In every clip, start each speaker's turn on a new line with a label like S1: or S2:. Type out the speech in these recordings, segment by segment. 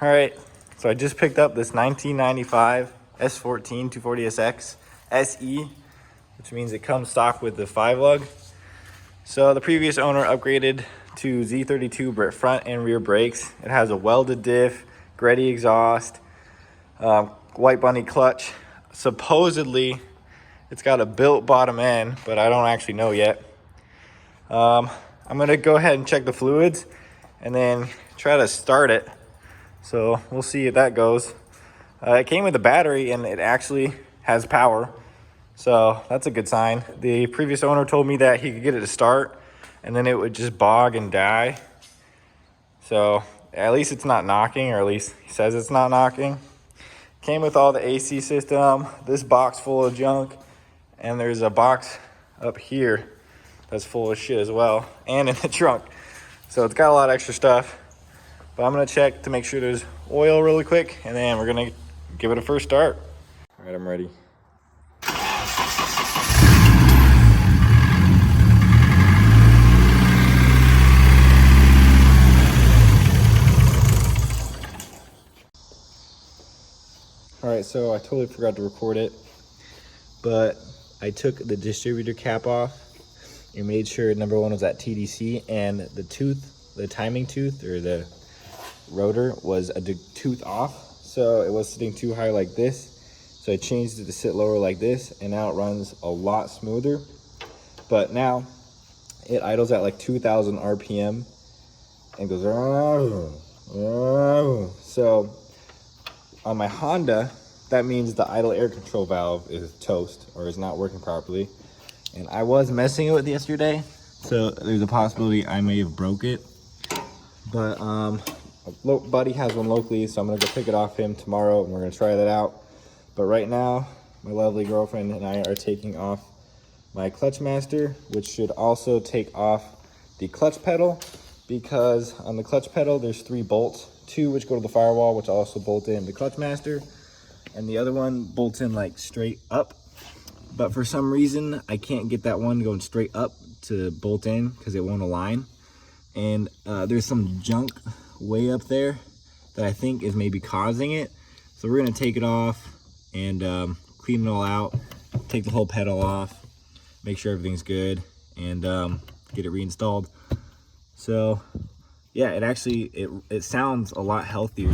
S1: All right, so I just picked up this 1995 S14 240SX SE, which means it comes stock with the 5-lug. So the previous owner upgraded to Z32 front and rear brakes. It has a welded diff, Greddy exhaust, white bunny clutch. Supposedly, it's got a built bottom end, but I don't actually know yet. I'm gonna go ahead and check the fluids and then try to start it. So we'll see if that goes. It came with a battery and it actually has power. So that's a good sign. The previous owner told me that he could get it to start and then it would just bog and die. So at least it's not knocking, or at least he says it's not knocking. Came with all the AC system, this box full of junk, and there's a box up here that's full of shit as well, and in the trunk. So it's got a lot of extra stuff. But I'm gonna check to make sure there's oil really quick, and then we're gonna give it a first start. All right, I'm ready. All right, so I totally forgot to record it, but I took the distributor cap off and made sure number one was at TDC, and the timing tooth, or the rotor, was a tooth off, so it was sitting too high like this. So I changed it to sit lower like this, and now it runs a lot smoother. But now it idles at like 2,000 RPM and goes so on my Honda, that means the idle air control valve is toast, or is not working properly. And I was messing with it yesterday, so there's a possibility I may have broke it. But a buddy has one locally, so I'm gonna go pick it off him tomorrow and we're gonna try that out. But right now, my lovely girlfriend and I are taking off my clutch master, which should also take off the clutch pedal, because on the clutch pedal there's 3 bolts, 2 which go to the firewall, which also bolt in the clutch master, and the other one bolts in like straight up. But for some reason I can't get that one going straight up to bolt in because it won't align. And there's some junk way up there that I think is maybe causing it. So we're gonna take it off and clean it all out, take the whole pedal off, make sure everything's good, and get it reinstalled. So yeah, it sounds a lot healthier.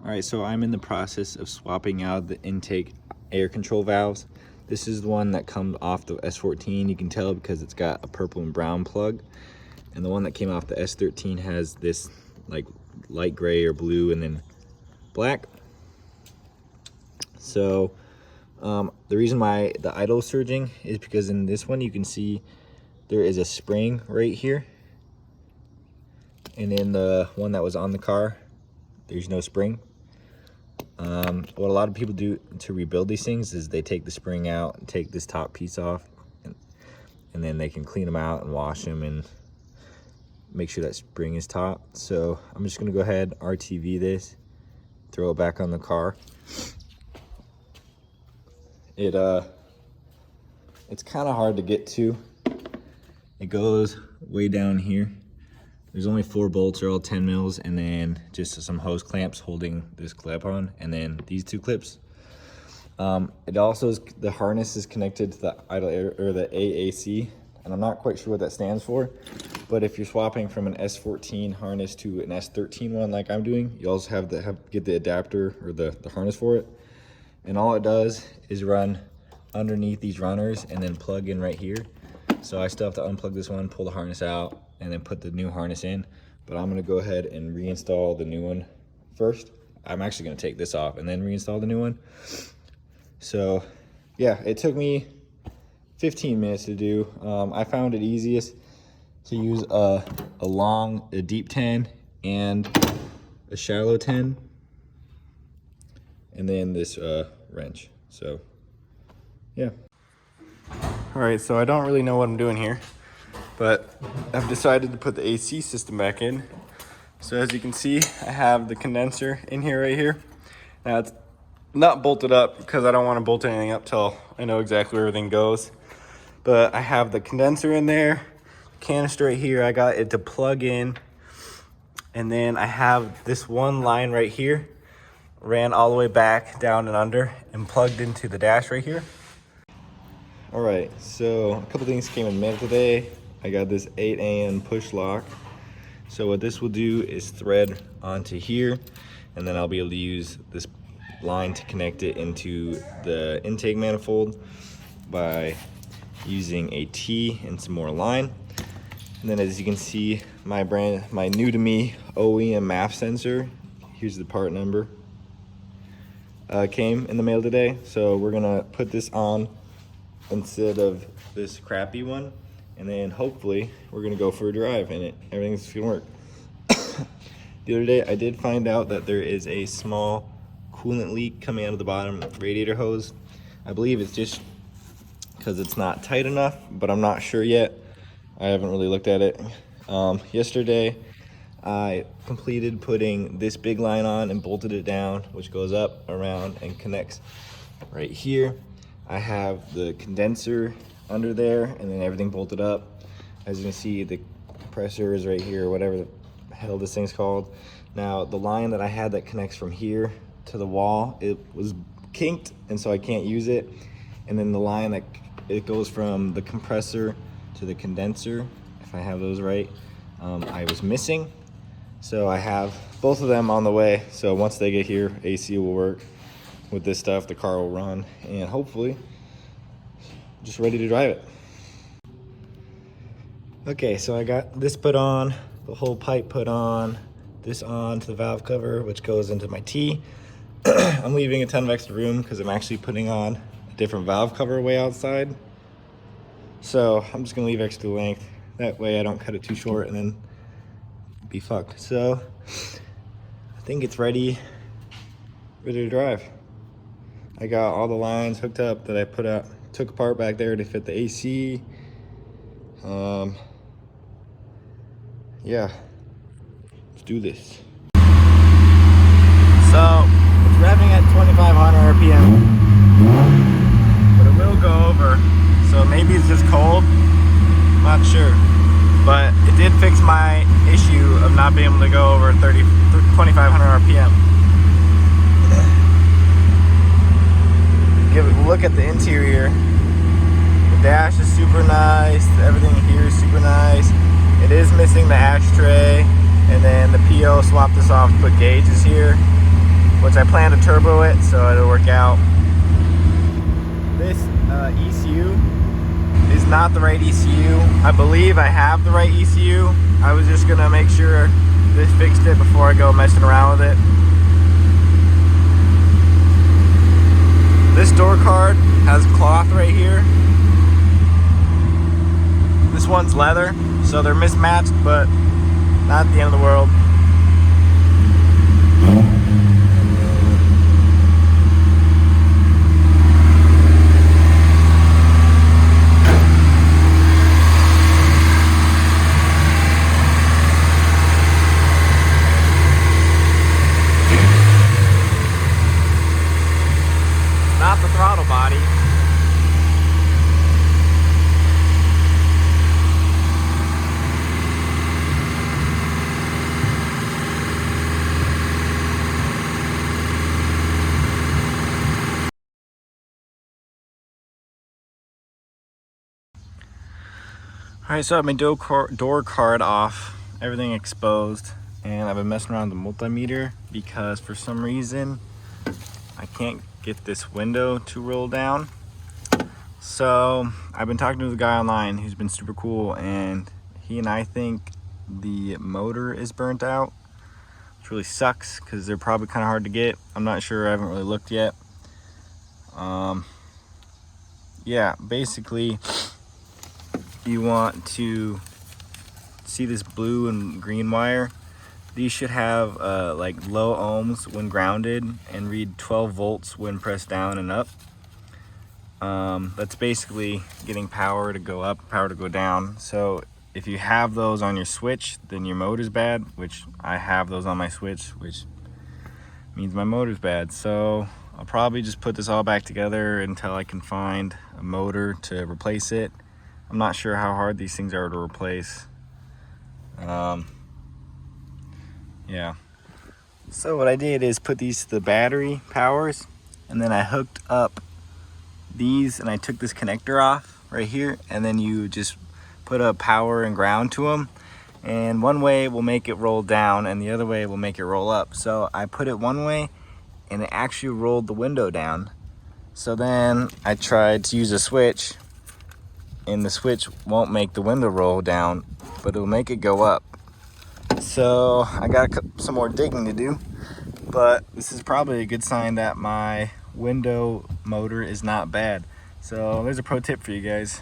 S1: Alright, so I'm in the process of swapping out the intake air control valves. This is the one that comes off the S14. You can tell because it's got a purple and brown plug. And the one that came off the S13 has this like light gray or blue and then black. So the reason why the idle is surging is because in this one you can see there is a spring right here. And in the one that was on the car, there's no spring. What a lot of people do to rebuild these things is they take the spring out and take this top piece off, and then they can clean them out and wash them and make sure that spring is taut. So I'm just gonna go ahead, RTV this, throw it back on the car. It's kind of hard to get to. It goes way down here. There's only 4 bolts, are all 10 mils, and then just some hose clamps holding this clip on, and then these 2 clips. It also is, the harness is connected to the idle air, or the AAC, and I'm not quite sure what that stands for. But if you're swapping from an S14 harness to an S13 one like I'm doing, you also have to get the adapter, or the harness for it. And all it does is run underneath these runners and then plug in right here. So I still have to unplug this one, pull the harness out, and then put the new harness in, but I'm gonna go ahead and reinstall the new one first. I'm actually gonna take this off and then reinstall the new one. So yeah, it took me 15 minutes to do. I found it easiest to use a deep 10 and a shallow 10, and then this wrench. So yeah. All right, so I don't really know what I'm doing here, but I've decided to put the AC system back in. So as you can see, I have the condenser in here right here. Now it's not bolted up because I don't want to bolt anything up till I know exactly where everything goes. But I have the condenser in there, canister right here. I got it to plug in. And then I have this one line right here, ran all the way back, down and under, and plugged into the dash right here. All right, so a couple things came in the mail today. I got this 8 a.m. push lock. So what this will do is thread onto here, and then I'll be able to use this line to connect it into the intake manifold by using a T and some more line. And then as you can see, my new to me OEM MAF sensor, here's the part number, came in the mail today. So we're gonna put this on instead of this crappy one, and then hopefully we're gonna go for a drive in it. Everything's gonna work. The other day I did find out that there is a small coolant leak coming out of the bottom radiator hose. I believe it's just because it's not tight enough, but I'm not sure yet. I haven't really looked at it. Yesterday I completed putting this big line on and bolted it down, which goes up, around, and connects right here. I have the condenser under there, and then everything bolted up. As you can see, the compressor is right here, whatever the hell this thing's called. Now, the line that I had that connects from here to the wall, it was kinked, and so I can't use it. And then the line that it goes from the compressor to the condenser, if I have those right, I was missing. So I have both of them on the way. So once they get here, AC will work. With this stuff, the car will run, and hopefully just ready to drive it. Okay, so I got this put on, the whole pipe put on, this on to the valve cover, which goes into my T. I'm leaving a ton of extra room because I'm actually putting on a different valve cover way outside. So I'm just gonna leave extra length. That way I don't cut it too short and then be fucked. So I think it's ready to drive. I got all the lines hooked up that I took apart back there to fit the AC. Yeah, let's do this. So it's revving at 2,500 RPM, but it will go over. So maybe it's just cold, I'm not sure. But it did fix my issue of not being able to go over 2,500 RPM. Give a look at the interior. The dash is super nice. Everything here is super nice. It is missing the ashtray, and then the PO swapped this off to put gauges here, which I plan to turbo it, so it'll work out. This ECU is not the right ECU. I believe I have the right ECU. I was just gonna make sure this fixed it before I go messing around with it. This door card has cloth right here. This one's leather, so they're mismatched, but not the end of the world. Not the throttle body. All right, so I have my door card off, everything exposed, and I've been messing around with the multimeter because for some reason I can't get this window to roll down. So I've been talking to the guy online who's been super cool, and he and I think the motor is burnt out, which really sucks because they're probably kind of hard to get. I'm not sure, I haven't really looked yet. Yeah, basically you want to see this blue and green wire. These should have like low ohms when grounded and read 12 volts when pressed down and up. That's basically getting power to go up, power to go down. So if you have those on your switch, then your motor's bad, which I have those on my switch, which means my motor's bad. So I'll probably just put this all back together until I can find a motor to replace it. I'm not sure how hard these things are to replace. Yeah. So what I did is put these to the battery powers, and then I hooked up these, and I took this connector off right here, and then you just put a power and ground to them, and one way will make it roll down and the other way will make it roll up. So I put it one way and it actually rolled the window down. So then I tried to use a switch, and the switch won't make the window roll down, but it'll make it go up. So I got some more digging to do, but this is probably a good sign that my window motor is not bad. So there's a pro tip for you guys.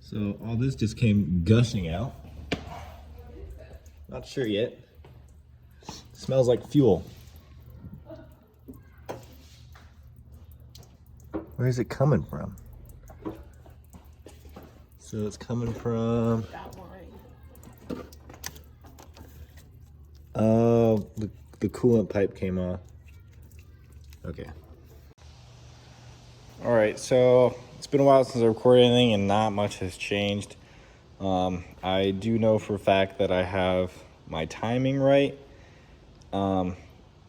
S1: So all this just came gushing out. Not sure yet. Smells like fuel. Where is it coming from? So it's coming from... Oh, the coolant pipe came off. Okay. All right, so it's been a while since I recorded anything and not much has changed. I do know for a fact that I have my timing right,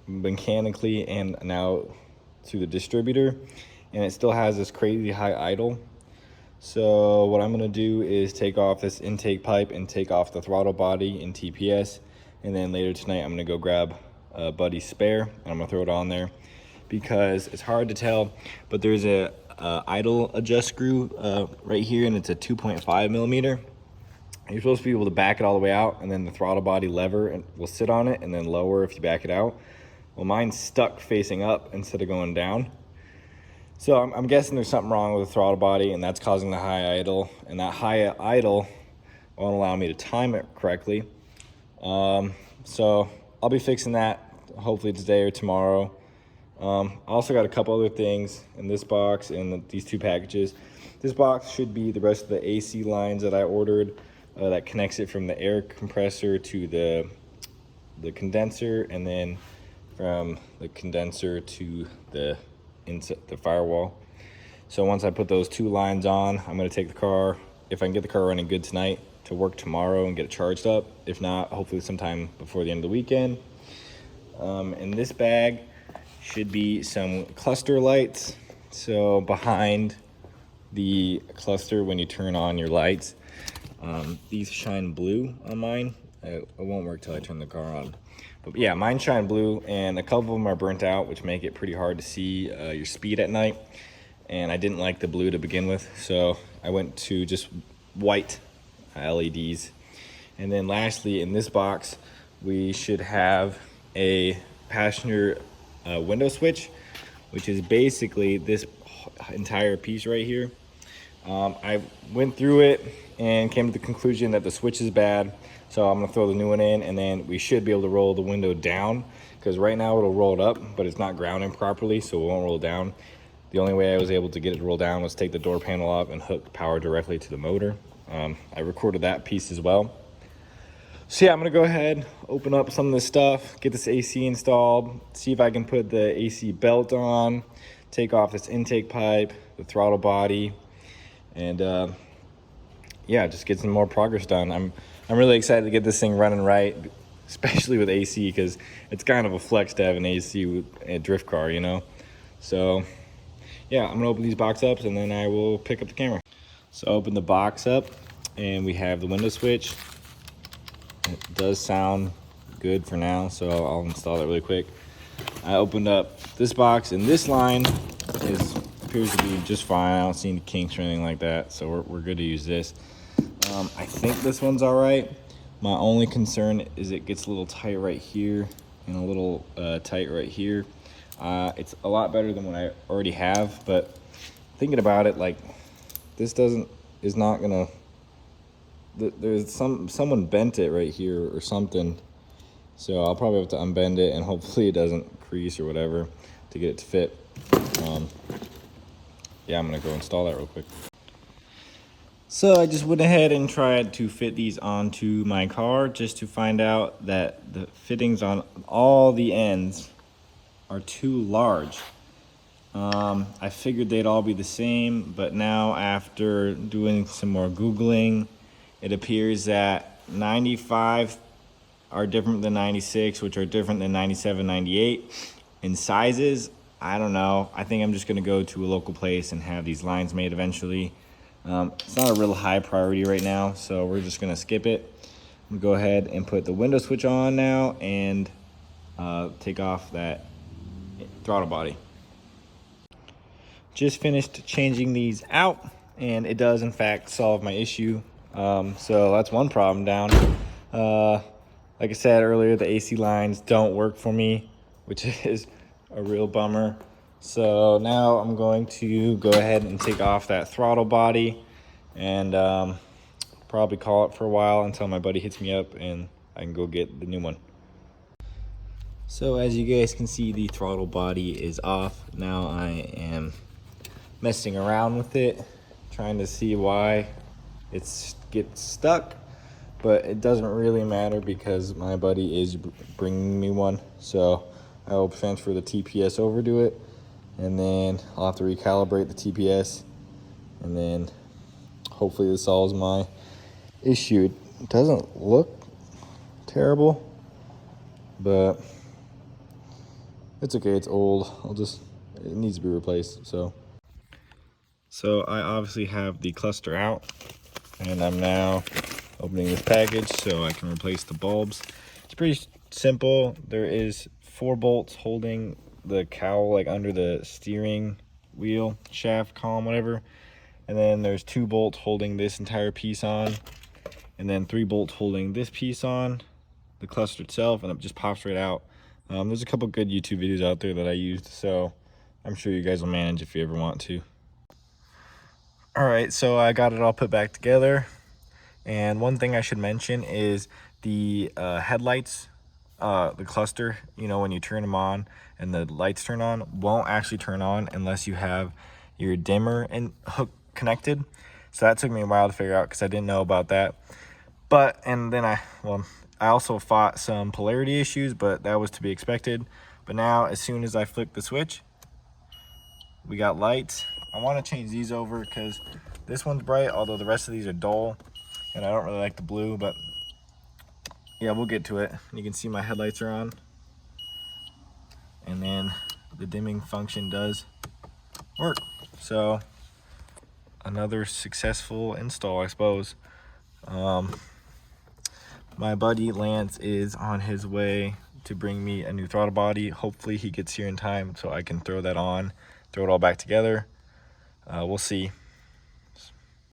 S1: mechanically and now through the distributor, and it still has this crazy high idle. So what I'm gonna do is take off this intake pipe and take off the throttle body in TPS, and then later tonight I'm gonna go grab a buddy's spare and I'm gonna throw it on there, because it's hard to tell, but there's a idle adjust screw right here, and it's a 2.5 millimeter. You're supposed to be able to back it all the way out, and then the throttle body lever will sit on it and then lower if you back it out. Well, mine's stuck facing up instead of going down. So I'm guessing there's something wrong with the throttle body, and that's causing the high idle, and that high idle won't allow me to time it correctly. So I'll be fixing that hopefully today or tomorrow. I also got a couple other things in this box and these two packages. This box should be the rest of the AC lines that I ordered, that connects it from the air compressor to the condenser, and then from the condenser to the firewall. So once I put those two lines on, I'm going to take the car, if I can get the car running good tonight, to work tomorrow and get it charged up. If not, hopefully sometime before the end of the weekend. In this bag should be some cluster lights. So behind the cluster, when you turn on your lights, these shine blue on mine. It won't work till I turn the car on. But yeah, mine shine blue, and a couple of them are burnt out, which make it pretty hard to see your speed at night. And I didn't like the blue to begin with, so I went to just white LEDs. And then lastly, in this box, we should have a passenger window switch, which is basically this entire piece right here. I went through it and came to the conclusion that the switch is bad, so I'm gonna throw the new one in, and then we should be able to roll the window down, because right now it'll roll it up, but it's not grounding properly, so it won't roll down. The only way I was able to get it to roll down was take the door panel off and hook power directly to the motor. I recorded that piece as well. So yeah, I'm gonna go ahead, open up some of this stuff, get this AC installed, see if I can put the AC belt on, take off this intake pipe, the throttle body, and yeah, just get some more progress done. I'm really excited to get this thing running right, especially with AC, because it's kind of a flex to have an AC with a drift car, you know. So yeah, I'm gonna open these box ups and then I will pick up the camera. So open the box up and we have the window switch. It does sound good for now, so I'll install that really quick. I opened up this box and this line appears to be just fine. I don't see any kinks or anything like that, so we're good to use this. I think this one's all right. My only concern is it gets a little tight right here and a little tight right here. It's a lot better than what I already have, but thinking about it, like this is not gonna. There's someone bent it right here or something, so I'll probably have to unbend it and hopefully it doesn't crease or whatever to get it to fit. Yeah, I'm gonna go install that real quick. So I just went ahead and tried to fit these onto my car just to find out that the fittings on all the ends are too large. I figured they'd all be the same, but now after doing some more Googling, it appears that 95 are different than 96, which are different than 97, 98. In sizes, I don't know. I think I'm just gonna go to a local place and have these lines made eventually. It's not a real high priority right now, so we're just gonna skip it. I'm gonna go ahead and put the window switch on now and take off that throttle body. Just finished changing these out and it does in fact solve my issue. So that's one problem down. Like I said earlier, the AC lines don't work for me, which is a real bummer. So now I'm going to go ahead and take off that throttle body and probably call it for a while until my buddy hits me up and I can go get the new one. So as you guys can see, the throttle body is off. Now I am messing around with it, trying to see why it gets stuck, but it doesn't really matter because my buddy is bringing me one. So I will transfer the TPS over to it, and then I'll have to recalibrate the TPS, and then hopefully this solves my issue. It doesn't look terrible, but it's okay. It's old. It needs to be replaced. So I obviously have the cluster out, and I'm now opening this package so I can replace the bulbs. It's pretty simple. There is 4 bolts holding the cowl like under the steering wheel, shaft, column, whatever. And then there's 2 bolts holding this entire piece on. And then 3 bolts holding this piece on, the cluster itself, and it just pops right out. There's a couple good YouTube videos out there that I used, so I'm sure you guys will manage if you ever want to. All right, so I got it all put back together. And one thing I should mention is the headlights, the cluster, you know, when you turn them on and the lights turn on, won't actually turn on unless you have your dimmer and hook connected. So that took me a while to figure out because I didn't know about that. And then I also fought some polarity issues, but that was to be expected. But now, as soon as I flick the switch, we got lights. I want to change these over because this one's bright, although the rest of these are dull. And I don't really like the blue, but yeah, we'll get to it. You can see my headlights are on. And then the dimming function does work. So another successful install, I suppose. My buddy Lance is on his way to bring me a new throttle body. Hopefully he gets here in time so I can throw that on, throw it all back together. We'll see.